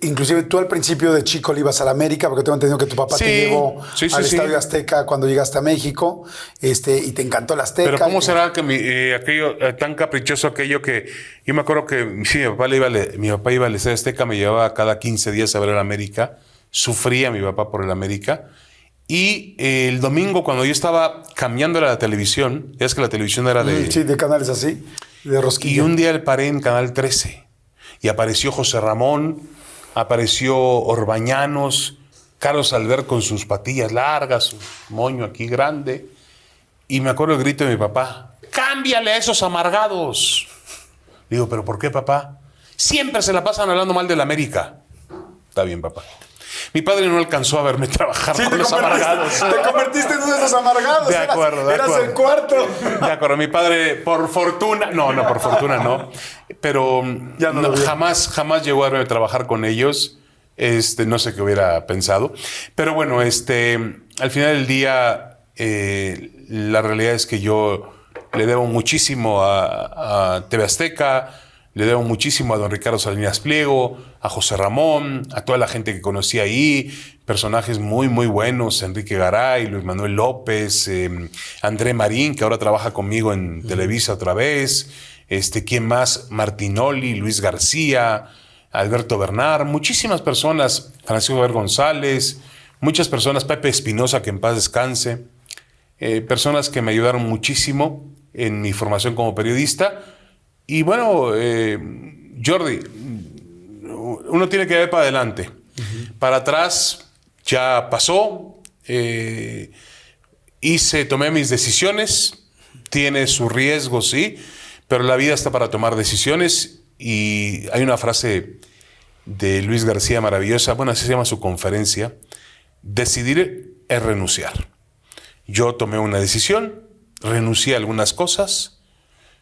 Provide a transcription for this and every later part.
Inclusive tú al principio de chico le ibas a la América, porque tengo entendido que tu papá te llevó al Estadio Azteca cuando llegaste a México, y te encantó el Azteca. Pero ¿cómo será que aquello tan caprichoso aquello que yo me acuerdo que sí, mi papá iba al Estadio Azteca, me llevaba cada 15 días a ver el América, sufría mi papá por el América, y el domingo cuando yo estaba cambiando la televisión, ya es que la televisión era de... Sí, de canales así, de rosquilla. Y un día le paré en Canal 13 y apareció José Ramón, apareció Orbañanos, Carlos Albert con sus patillas largas, su moño aquí grande. Y me acuerdo el grito de mi papá: ¡cámbiale a esos amargados! Digo, ¿pero por qué, papá? Siempre se la pasan hablando mal de la América. Está bien, papá. Mi padre no alcanzó a verme trabajar con los amargados. Te convertiste en uno de esos amargados. De acuerdo, de acuerdo. Eras el cuarto. De acuerdo, mi padre, por fortuna... No, por fortuna no. Pero jamás llegó a verme trabajar con ellos. No sé qué hubiera pensado. Pero bueno, al final del día, la realidad es que yo le debo muchísimo a TV Azteca, le debo muchísimo a don Ricardo Salinas Pliego, a José Ramón, a toda la gente que conocí ahí, personajes muy, muy buenos, Enrique Garay, Luis Manuel López, André Marín, que ahora trabaja conmigo en Televisa otra vez, ¿quién más? Martinoli, Luis García, Alberto Bernard, muchísimas personas, Francisco Ver González, muchas personas, Pepe Espinosa, que en paz descanse, personas que me ayudaron muchísimo en mi formación como periodista. Y bueno, Jordi, uno tiene que ver para adelante. Para atrás ya pasó, tomé mis decisiones, tiene sus riesgos, sí, pero la vida está para tomar decisiones. Y hay una frase de Luis García maravillosa, bueno, así se llama su conferencia: decidir es renunciar. Yo tomé una decisión, renuncié a algunas cosas,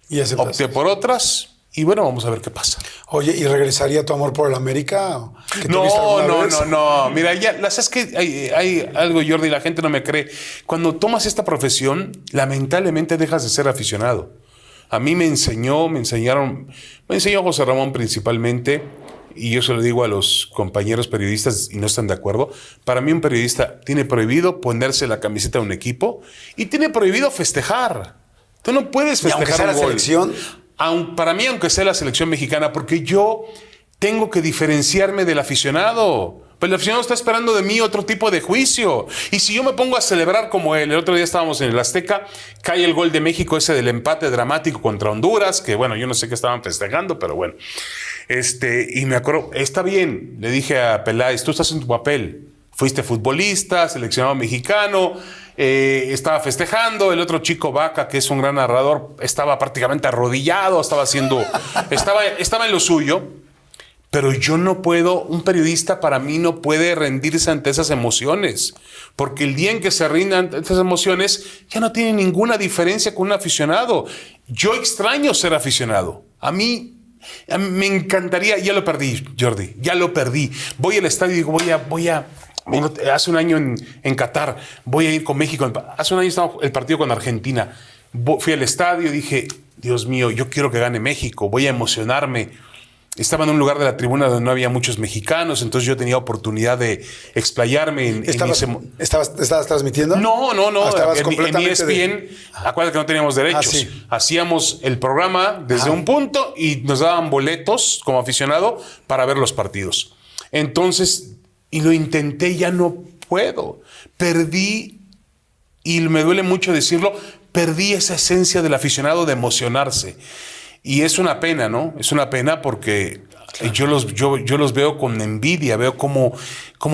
y opté por otras, y bueno, vamos a ver qué pasa. Oye, ¿y regresaría tu amor por el América? No. Mira, es que hay algo, Jordi, la gente no me cree. Cuando tomas esta profesión, lamentablemente dejas de ser aficionado. A mí me enseñó José Ramón principalmente, y yo se lo digo a los compañeros periodistas y no están de acuerdo. Para mí un periodista tiene prohibido ponerse la camiseta de un equipo y tiene prohibido festejar. Tú no puedes festejar aunque sea un la gol. Selección. Para mí, aunque sea la selección mexicana, porque yo tengo que diferenciarme del aficionado. Pues el aficionado está esperando de mí otro tipo de juicio. Y si yo me pongo a celebrar como él, el otro día estábamos en el Azteca, cae el gol de México, ese del empate dramático contra Honduras, que bueno, yo no sé qué estaban festejando, pero bueno. Y me acuerdo, está bien, le dije a Peláez, tú estás en tu papel. Fuiste futbolista, seleccionado mexicano, estaba festejando. El otro chico Vaca, que es un gran narrador, estaba prácticamente arrodillado, estaba en lo suyo. Pero yo no puedo, un periodista para mí no puede rendirse ante esas emociones, porque el día en que se rindan ante esas emociones ya no tiene ninguna diferencia con un aficionado. Yo extraño ser aficionado. A mí me encantaría, ya lo perdí, Jordi, ya lo perdí. Voy al estadio y digo, hace un año en Qatar, voy a ir con México. Hace un año estaba el partido con Argentina. Fui al estadio y dije, Dios mío, yo quiero que gane México, voy a emocionarme. Estaba en un lugar de la tribuna donde no había muchos mexicanos, entonces yo tenía oportunidad de explayarme ¿Estabas transmitiendo? No. Estabas en ESPN, acuérdate que no teníamos derechos. Sí. Hacíamos el programa desde un punto y nos daban boletos como aficionado para ver los partidos. Entonces, y lo intenté, ya no puedo. Perdí, y me duele mucho decirlo, perdí esa esencia del aficionado de emocionarse. Y es una pena, ¿no? Es una pena porque yo los veo con envidia, veo cómo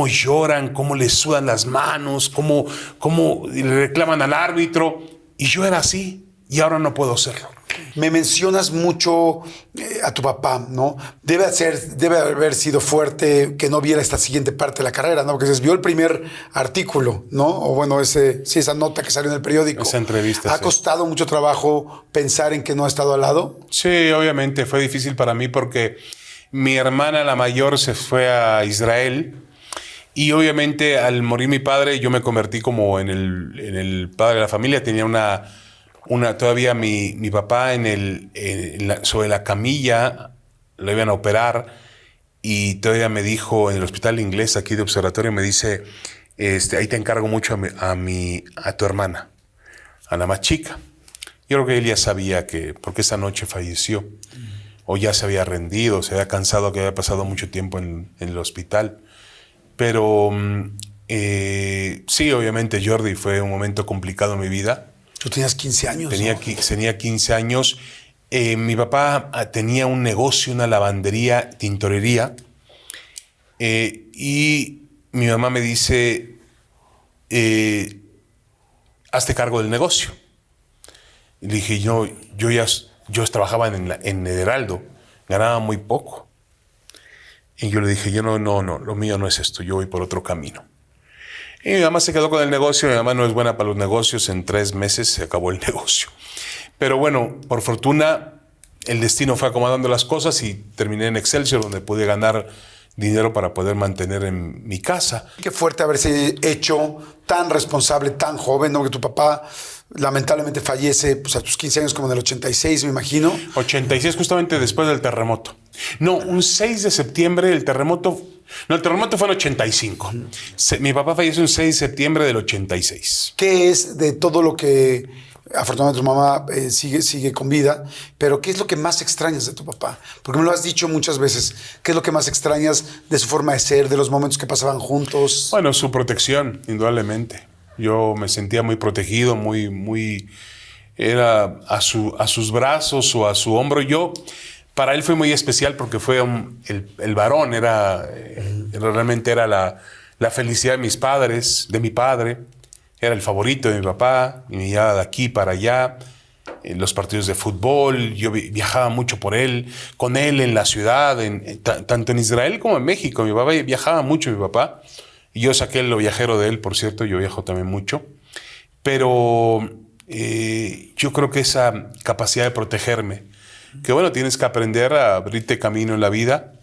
lloran, cómo les sudan las manos, cómo le reclaman al árbitro. Y yo era así, y ahora no puedo serlo. Me mencionas mucho a tu papá, ¿no? Debe haber sido fuerte que no viera esta siguiente parte de la carrera, ¿no? Porque se vio el primer artículo, ¿no? O bueno, esa nota que salió en el periódico. Esa entrevista. ¿Ha costado mucho trabajo pensar en que no ha estado al lado? Sí, obviamente fue difícil para mí porque mi hermana, la mayor, se fue a Israel. Y obviamente al morir mi padre, yo me convertí como en el padre de la familia. Tenía todavía mi papá sobre la camilla, lo iban a operar, y todavía me dijo en el hospital inglés aquí de observatorio, me dice, ahí te encargo mucho a tu hermana, a la más chica. Yo creo que él ya sabía porque esa noche falleció, o ya se había rendido, se había cansado, que había pasado mucho tiempo en el hospital. Pero sí, obviamente, Jordi, fue un momento complicado en mi vida. Tú tenías 15 años. Tenía 15 años. Mi papá tenía un negocio, una lavandería, tintorería. Y mi mamá me dice, hazte cargo del negocio. Y le dije, yo trabajaba en el Heraldo, ganaba muy poco. Y yo le dije, no, lo mío no es esto, yo voy por otro camino. Y mi mamá se quedó con el negocio, mi mamá no es buena para los negocios, en 3 meses se acabó el negocio. Pero bueno, por fortuna, el destino fue acomodando las cosas y terminé en Excelsior, donde pude ganar dinero para poder mantener en mi casa. Qué fuerte haberse hecho tan responsable, tan joven, ¿no? Que tu papá lamentablemente fallece pues, a tus 15 años, como en el 86, me imagino. 86, justamente después del terremoto. No, un 6 de septiembre el terremoto... No, el terremoto fue en 85. Mi papá falleció un 6 de septiembre del 86. ¿Qué es de todo lo que... Afortunadamente tu mamá sigue con vida, pero ¿qué es lo que más extrañas de tu papá? Porque me lo has dicho muchas veces. ¿Qué es lo que más extrañas de su forma de ser, de los momentos que pasaban juntos? Bueno, su protección, indudablemente. Yo me sentía muy protegido, era a sus brazos o a su hombro. Para él fue muy especial porque fue el varón, realmente era la felicidad de mis padres, de mi padre. Era el favorito de mi papá, y me llevaba de aquí para allá, en los partidos de fútbol. Yo viajaba mucho con él en la ciudad, tanto en Israel como en México. Mi papá viajaba mucho, mi papá. Y yo saqué lo viajero de él, por cierto, yo viajo también mucho. Pero yo creo que esa capacidad de protegerme, que bueno, tienes que aprender a abrirte camino en la vida.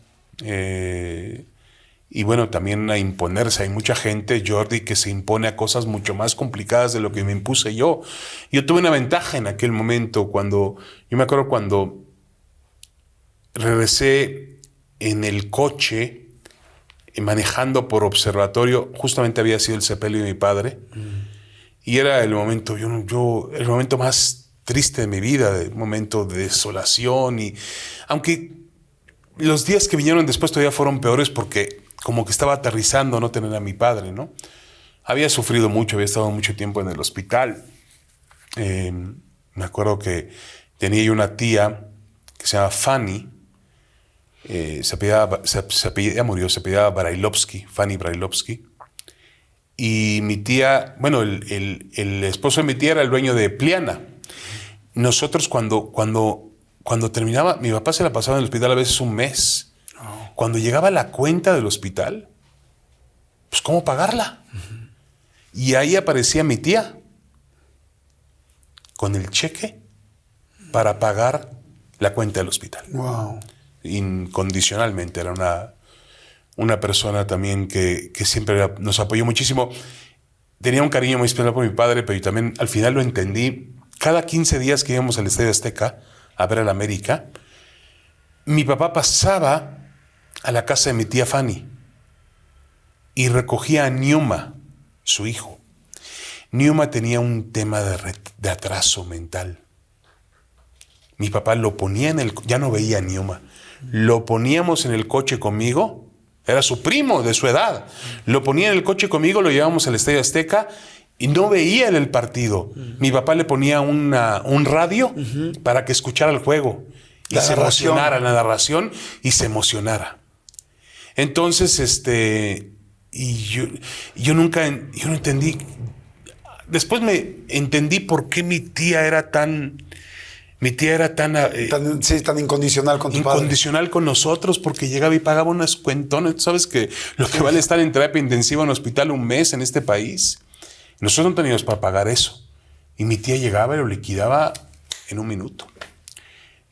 Y bueno, también a imponerse. Hay mucha gente, Jordi, que se impone a cosas mucho más complicadas de lo que me impuse yo. Yo tuve una ventaja en aquel momento yo me acuerdo cuando regresé en el coche, manejando por observatorio, justamente había sido el sepelio de mi padre. Y era el momento, el momento más triste de mi vida, un momento de desolación. Y aunque los días que vinieron después todavía fueron peores porque como que estaba aterrizando no tener a mi padre, ¿no? Había sufrido mucho, había estado mucho tiempo en el hospital. Me acuerdo que tenía yo una tía que se llama Fanny. Ella murió, se apellidaba Brailovsky, Fanny Brailovsky. Y mi tía, bueno, el esposo de mi tía era el dueño de Pliana. Nosotros cuando terminaba, mi papá se la pasaba en el hospital a veces un mes. Cuando llegaba la cuenta del hospital, pues ¿cómo pagarla? Y ahí aparecía mi tía con el cheque para pagar la cuenta del hospital. Wow. Incondicionalmente. Era una persona también que siempre nos apoyó muchísimo. Tenía un cariño muy especial por mi padre, pero yo también al final lo entendí. Cada 15 días que íbamos al Estadio Azteca a ver al América, mi papá pasaba a la casa de mi tía Fanny y recogía a Niuma, su hijo. Niuma tenía un tema de atraso mental. Mi papá lo ponía ya no veía a Niuma, lo poníamos en el coche conmigo, era su primo de su edad, lo ponía en el coche conmigo, lo llevábamos al Estadio Azteca y no veía el partido. Mi papá le ponía un radio para que escuchara el juego y se emocionara, la narración, y se emocionara. Entonces, yo no entendí. Después me entendí por qué mi tía era tan incondicional con tu padre. Incondicional con nosotros, porque llegaba y pagaba unas cuentones. Tú sabes que lo que vale estar en terapia intensiva en un hospital un mes en este país. Nosotros no teníamos para pagar eso. Y mi tía llegaba y lo liquidaba en un minuto.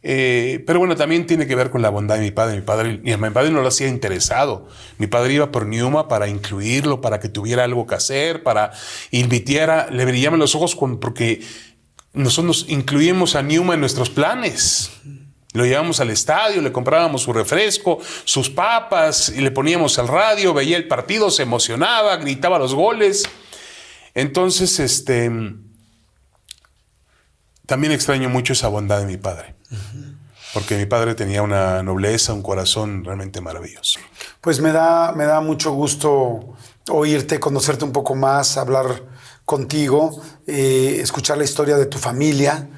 Pero bueno, también tiene que ver con la bondad de mi padre. Mi padre no lo hacía interesado. Mi padre iba por Niuma para incluirlo, para que tuviera algo que hacer, y mi tía le brillaban los ojos porque nosotros incluimos a Niuma en nuestros planes. Lo llevábamos al estadio, le comprábamos su refresco, sus papas, y le poníamos el radio, veía el partido, se emocionaba, gritaba los goles. Entonces, también extraño mucho esa bondad de mi padre. Porque mi padre tenía una nobleza, un corazón realmente maravilloso. Pues me da mucho gusto oírte, conocerte un poco más, hablar contigo, escuchar la historia de tu familia,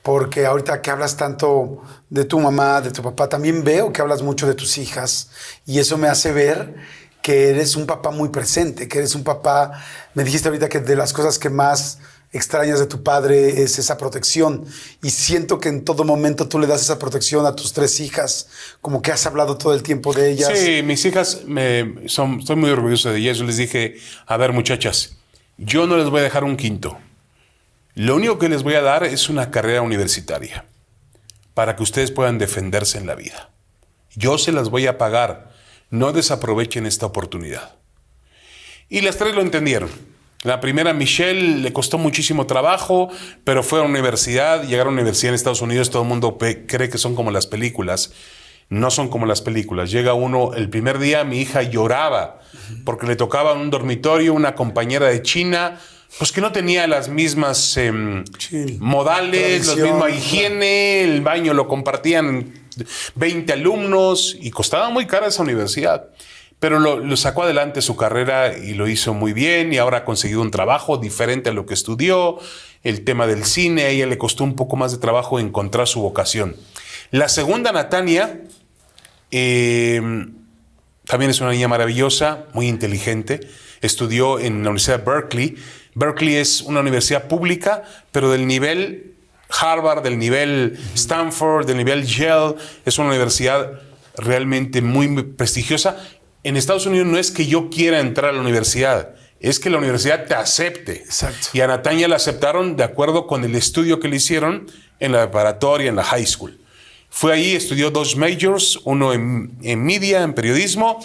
porque ahorita que hablas tanto de tu mamá, de tu papá, también veo que hablas mucho de tus hijas y eso me hace ver que eres un papá muy presente, que eres un papá, me dijiste ahorita que de las cosas que más extrañas de tu padre es esa protección y siento que en todo momento tú le das esa protección a tus 3 hijas, como que has hablado todo el tiempo de ellas. Sí, mis hijas, estoy muy orgulloso de ellas. Yo les dije, a ver muchachas, yo no les voy a dejar un quinto. Lo único que les voy a dar es una carrera universitaria para que ustedes puedan defenderse en la vida. Yo se las voy a pagar, no desaprovechen esta oportunidad. Y las 3 lo entendieron. La primera, Michelle, le costó muchísimo trabajo, pero fue a la universidad. Llegar a la universidad en Estados Unidos, todo el mundo cree que son como las películas. No son como las películas. Llega uno, el primer día mi hija lloraba porque le tocaba en un dormitorio una compañera de China, pues que no tenía las mismas modales, la misma higiene, el baño lo compartían 20 alumnos y costaba muy cara esa universidad. Pero lo sacó adelante su carrera y lo hizo muy bien y ahora ha conseguido un trabajo diferente a lo que estudió. El tema del cine, a ella le costó un poco más de trabajo encontrar su vocación. La segunda, Natania, también es una niña maravillosa, muy inteligente. Estudió en la Universidad de Berkeley. Berkeley es una universidad pública, pero del nivel Harvard, del nivel Stanford, del nivel Yale. Es una universidad realmente muy prestigiosa. En Estados Unidos no es que yo quiera entrar a la universidad, es que la universidad te acepte. Exacto. Y a Natania la aceptaron de acuerdo con el estudio que le hicieron en la preparatoria, en la high school. Fue ahí, estudió 2 majors, uno en media, en periodismo,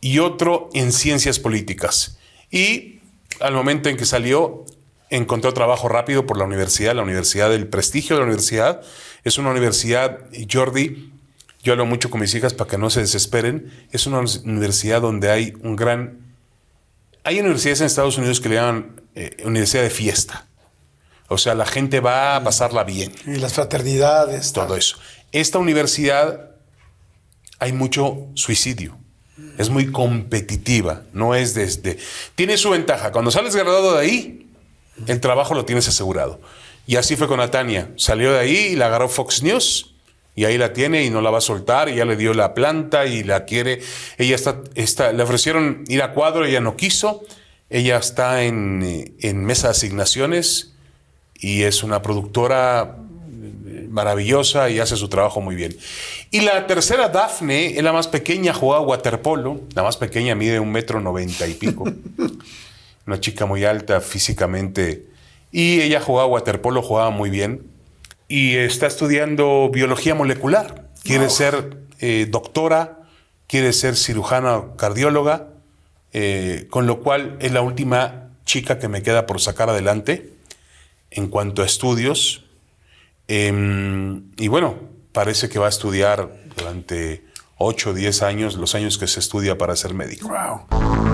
y otro en ciencias políticas. Y al momento en que salió, encontró trabajo rápido por la universidad del prestigio de la universidad. Es una universidad, Jordi, yo hablo mucho con mis hijas para que no se desesperen. Es una universidad donde hay hay universidades en Estados Unidos que le llaman universidad de fiesta. O sea, la gente va a pasarla bien. Y las fraternidades. Todo eso. Esta universidad hay mucho suicidio. Es muy competitiva. No es tiene su ventaja. Cuando sales graduado de ahí, el trabajo lo tienes asegurado. Y así fue con Natania. Salió de ahí y la agarró Fox News. Y ahí la tiene y no la va a soltar, y ya le dio la planta y la quiere. Ella le ofrecieron ir a cuadro, ella no quiso. Ella está en mesa de asignaciones y es una productora maravillosa y hace su trabajo muy bien. Y la tercera, Dafne, es la más pequeña, jugaba waterpolo. La más pequeña mide 1,90 m y pico. Una chica muy alta físicamente. Y ella jugaba waterpolo, jugaba muy bien. Y está estudiando biología molecular. Quiere ser doctora, quiere ser cirujana cardióloga, con lo cual es la última chica que me queda por sacar adelante en cuanto a estudios. Y bueno, parece que va a estudiar durante 8 o 10 años, los años que se estudia para ser médico. Wow.